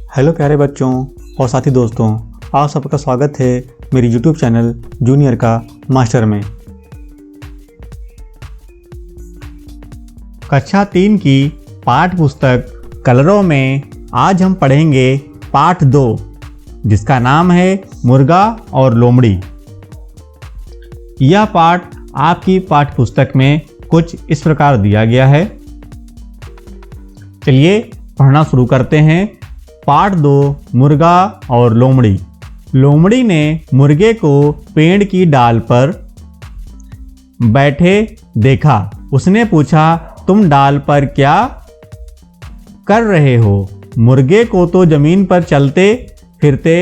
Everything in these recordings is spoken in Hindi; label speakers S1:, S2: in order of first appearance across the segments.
S1: हेलो प्यारे बच्चों और साथी दोस्तों, आप सबका स्वागत है मेरी यूट्यूब चैनल जूनियर का मास्टर में। कक्षा 3 की पाठ पुस्तक कलरों में आज हम पढ़ेंगे पाठ 2, जिसका नाम है मुर्गा और लोमड़ी। यह पाठ आपकी पाठ पुस्तक में कुछ इस प्रकार दिया गया है। चलिए पढ़ना शुरू करते हैं। पाठ 2, मुर्गा और लोमड़ी। लोमड़ी ने मुर्गे को पेड़ की डाल पर बैठे देखा। उसने पूछा, तुम डाल पर क्या कर रहे हो? मुर्गे को तो जमीन पर चलते फिरते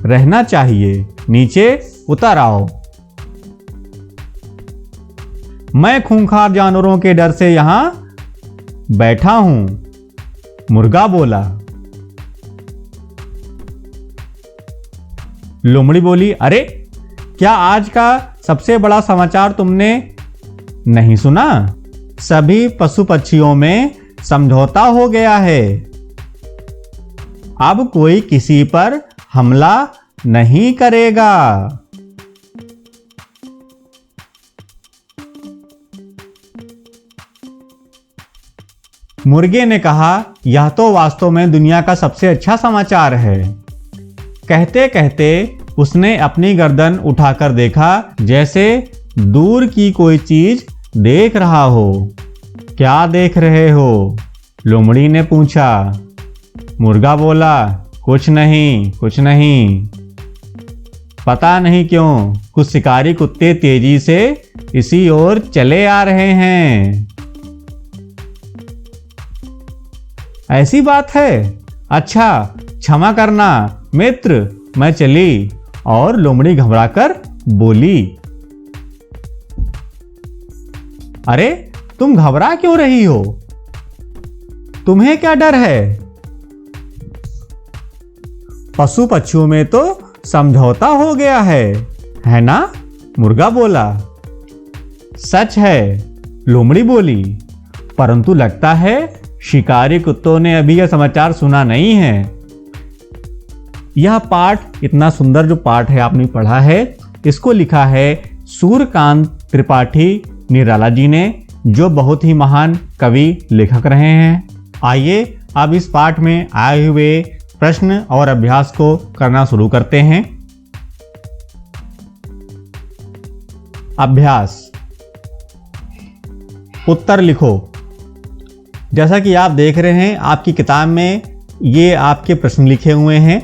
S1: रहना चाहिए, नीचे उतर आओ। मैं खूंखार जानवरों के डर से यहां बैठा हूं, मुर्गा बोला। लोमड़ी बोली, अरे क्या आज का सबसे बड़ा समाचार तुमने नहीं सुना? सभी पशु पक्षियों में समझौता हो गया है। अब कोई किसी पर हमला नहीं करेगा। मुर्गे ने कहा, यह तो वास्तव में दुनिया का सबसे अच्छा समाचार है। कहते कहते उसने अपनी गर्दन उठाकर देखा, जैसे दूर की कोई चीज देख रहा हो। क्या देख रहे हो? लोमड़ी ने पूछा। मुर्गा बोला, कुछ नहीं। पता नहीं क्यों कुछ शिकारी कुत्ते तेजी से इसी ओर चले आ रहे हैं। ऐसी बात है? अच्छा, क्षमा करना मित्र, मैं चली। और लोमड़ी घबराकर बोली, अरे तुम घबरा क्यों रही हो? तुम्हें क्या डर है? पशु पक्षियों में तो समझौता हो गया है ना? मुर्गा बोला। सच है, लोमड़ी बोली, परंतु लगता है शिकारी कुत्तों ने अभी यह समाचार सुना नहीं है। यह पाठ, इतना सुंदर जो पाठ है आपने पढ़ा है, इसको लिखा है सूर्यकांत त्रिपाठी निराला जी ने, जो बहुत ही महान कवि लेखक रहे हैं। आइए अब इस पाठ में आए हुए प्रश्न और अभ्यास को करना शुरू करते हैं। अभ्यास, उत्तर लिखो। जैसा कि आप देख रहे हैं आपकी किताब में ये आपके प्रश्न लिखे हुए हैं।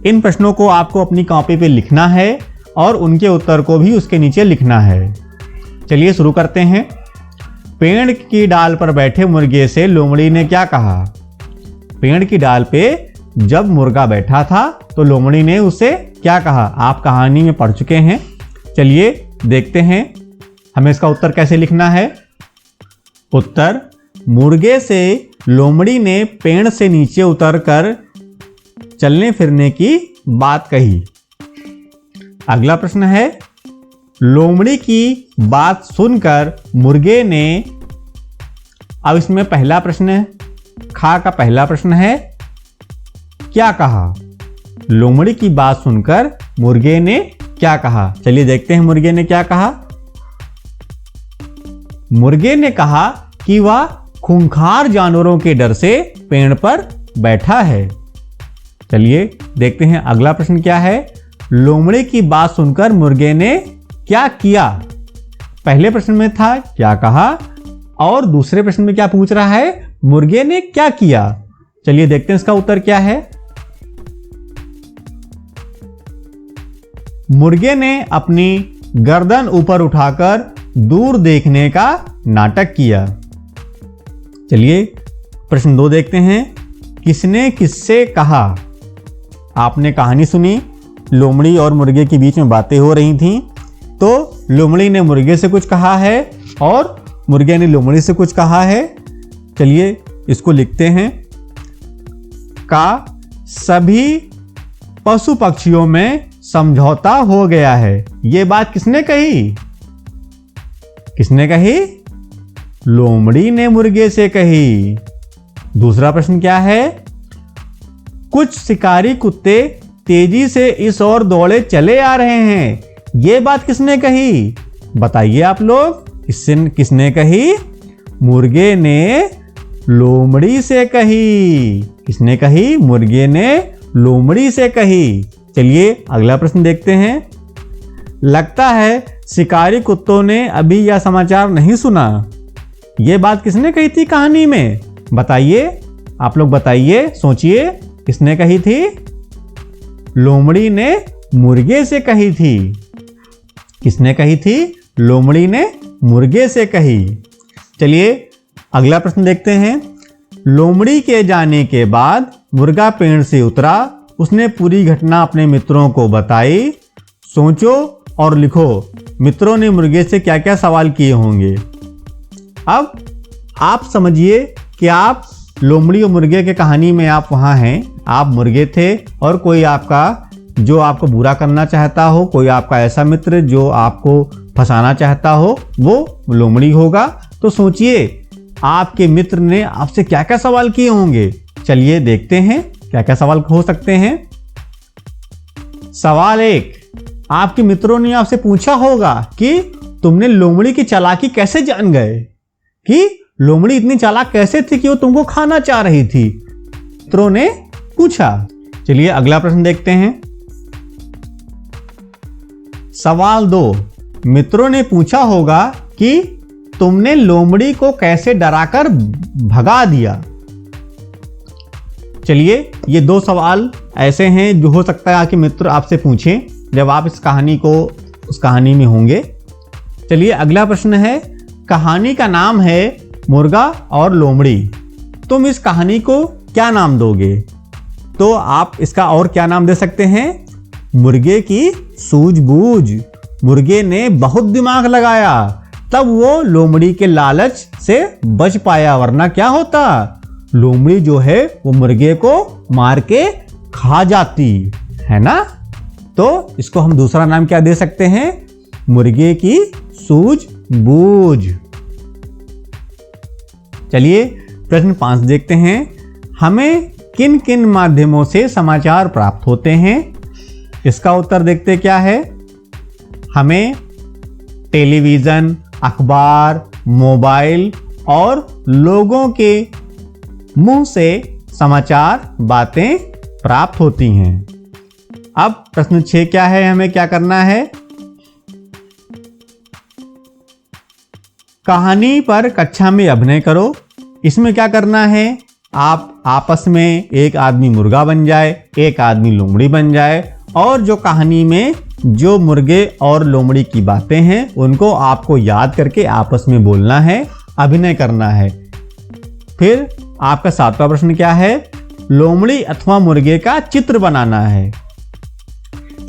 S1: इन प्रश्नों को आपको अपनी कॉपी पे लिखना है और उनके उत्तर को भी उसके नीचे लिखना है। चलिए शुरू करते हैं। पेड़ की डाल पर बैठे मुर्गे से लोमड़ी ने क्या कहा? पेड़ की डाल पे जब मुर्गा बैठा था तो लोमड़ी ने उसे क्या कहा? आप कहानी में पढ़ चुके हैं। चलिए देखते हैं हमें इसका उत्तर कैसे लिखना है। उत्तर, मुर्गे से लोमड़ी ने पेड़ से नीचे उतरकर चलने फिरने की बात कही। अगला प्रश्न है, लोमड़ी की बात सुनकर मुर्गे ने, अब इसमें पहला प्रश्न खा का पहला प्रश्न है, क्या कहा? लोमड़ी की बात सुनकर मुर्गे ने क्या कहा? चलिए देखते हैं मुर्गे ने क्या कहा। मुर्गे ने कहा कि वह खूंखार जानवरों के डर से पेड़ पर बैठा है। चलिए देखते हैं अगला प्रश्न क्या है। लोमड़ी की बात सुनकर मुर्गे ने क्या किया? पहले प्रश्न में था क्या कहा, और दूसरे प्रश्न में क्या पूछ रहा है? मुर्गे ने क्या किया? चलिए देखते हैं इसका उत्तर क्या है। मुर्गे ने अपनी गर्दन ऊपर उठाकर दूर देखने का नाटक किया। चलिए प्रश्न 2 देखते हैं। किसने किससे कहा? आपने कहानी सुनी, लोमड़ी और मुर्गे के बीच में बातें हो रही थीं, तो लोमड़ी ने मुर्गे से कुछ कहा है और मुर्गे ने लोमड़ी से कुछ कहा है। चलिए इसको लिखते हैं। का सभी पशु पक्षियों में समझौता हो गया है। ये बात किसने कही? किसने कही? लोमड़ी ने मुर्गे से कही। दूसरा प्रश्न क्या है? कुछ शिकारी कुत्ते तेजी से इस ओर दौड़े चले आ रहे हैं। ये बात किसने कही? बताइए आप लोग, किसने कही? मुर्गे ने लोमड़ी से कही। किसने कही? मुर्गे ने लोमड़ी से कही। चलिए अगला प्रश्न देखते हैं। लगता है शिकारी कुत्तों ने अभी यह समाचार नहीं सुना। यह बात किसने कही थी कहानी में? बताइए, आप लोग बताइए, सोचिए, किसने कही थी? लोमड़ी ने मुर्गे से कही थी। किसने कही थी? लोमड़ी ने मुर्गे से कही। चलिए अगला प्रश्न देखते हैं। लोमड़ी के जाने के बाद मुर्गा पेड़ से उतरा। उसने पूरी घटना अपने मित्रों को बताई। सोचो और लिखो, मित्रों ने मुर्गे से क्या क्या सवाल किए होंगे। अब आप समझिए कि आप लोमड़ी और मुर्गे के कहानी में आप वहाँ हैं, आप मुर्गे थे और कोई आपका जो आपको बुरा करना चाहता हो, कोई आपका ऐसा मित्र जो आपको फंसाना चाहता हो, वो लोमड़ी होगा। तो सोचिए आपके मित्र ने आपसे क्या क्या सवाल किए होंगे। चलिए देखते हैं क्या क्या सवाल हो सकते हैं। सवाल 1, आपके मित्रों ने आपसे पूछा होगा कि तुमने लोमड़ी की चालाकी कैसे जान गए, कि लोमड़ी इतनी चालाक कैसे थी कि वो तुमको खाना चाह रही थी। मित्रों ने पूछा। चलिए अगला प्रश्न देखते हैं। सवाल 2, मित्रों ने पूछा होगा कि तुमने लोमड़ी को कैसे डराकर भगा दिया। चलिए ये 2 सवाल ऐसे हैं जो हो सकता है कि मित्र आपसे पूछें जब आप इस कहानी में होंगे। चलिए अगला प्रश्न है। कहानी का नाम है मुर्गा और लोमड़ी। तुम इस कहानी को क्या नाम दोगे? तो आप इसका और क्या नाम दे सकते हैं? मुर्गे की सूझबूझ। मुर्गे ने बहुत दिमाग लगाया, तब वो लोमड़ी के लालच से बच पाया, वरना क्या होता? लोमड़ी जो है वो मुर्गे को मार के खा जाती है ना। तो इसको हम दूसरा नाम क्या दे सकते हैं? मुर्गे की सूझबूझ। चलिए प्रश्न 5 देखते हैं। हमें किन किन माध्यमों से समाचार प्राप्त होते हैं? इसका उत्तर देखते क्या है। हमें टेलीविज़न, अखबार, मोबाइल और लोगों के मुंह से समाचार बातें प्राप्त होती हैं। अब प्रश्न 6 क्या है? हमें क्या करना है? कहानी पर कक्षा में अभिनय करो। इसमें क्या करना है? आप आपस में एक आदमी मुर्गा बन जाए, एक आदमी लोमड़ी बन जाए और जो कहानी में जो मुर्गे और लोमड़ी की बातें हैं उनको आपको याद करके आपस में बोलना है, अभिनय करना है। फिर आपका 7वां प्रश्न क्या है? लोमड़ी अथवा मुर्गे का चित्र बनाना है।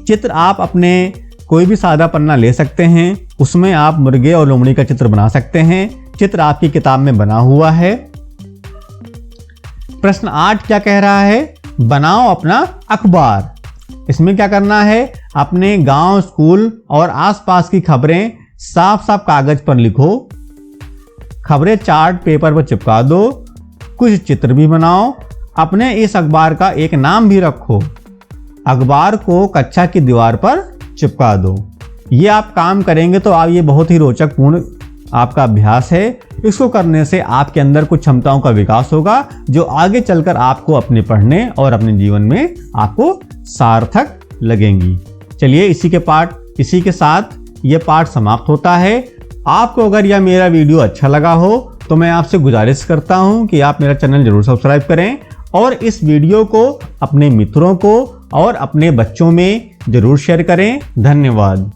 S1: चित्र आप अपने कोई भी सादा पन्ना ले सकते हैं, उसमें आप मुर्गे और लोमड़ी का चित्र बना सकते हैं। चित्र आपकी किताब में बना हुआ है। प्रश्न 8 क्या कह रहा है? बनाओ अपना अखबार। इसमें क्या करना है? अपने गांव, स्कूल और आसपास की खबरें साफ साफ कागज पर लिखो। खबरें चार्ट पेपर पर चिपका दो। कुछ चित्र भी बनाओ। अपने इस अखबार का एक नाम भी रखो। अखबार को कक्षा की दीवार पर चिपका दो। ये आप काम करेंगे तो आप ये बहुत ही रोचक पूर्ण आपका अभ्यास है। इसको करने से आपके अंदर कुछ क्षमताओं का विकास होगा जो आगे चलकर आपको अपने पढ़ने और अपने जीवन में आपको सार्थक लगेंगी। चलिए इसी के साथ ये पाठ समाप्त होता है। आपको अगर यह मेरा वीडियो अच्छा लगा हो तो मैं आपसे गुजारिश करता हूं कि आप मेरा चैनल जरूर सब्सक्राइब करें और इस वीडियो को अपने मित्रों को और अपने बच्चों में जरूर शेयर करें। धन्यवाद।